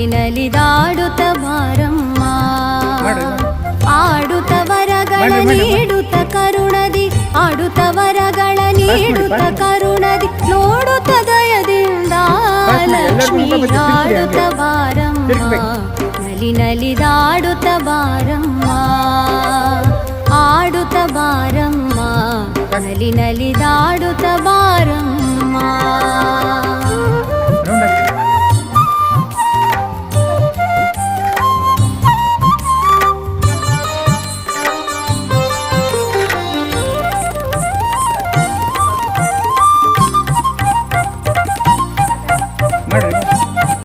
ನಲಿನಲಿದಾಡುತ್ತ ಬಾರಮ್ಮ ಆಡುತ್ತ ವರಗಳ ನೀಡುತ್ತ ಕರುಣದಿ ಆಡುತ್ತ ವರಗಳ ನೀಡುತ್ತ ಕರುಣದಿ ನೋಡುತ್ತ ದಯದಿಂದ ಲಕ್ಷ್ಮೀ ಆಡುತ್ತ ಬಾರಮ್ಮ ನಲಿನಲಿದಾಡುತ್ತ ಬಾರಮ್ಮ ಆಡುತ್ತ ಬಾರಮ್ಮ ನಲಿನಲಿದಾಡುತ್ತ ಬಾರಮ್ಮ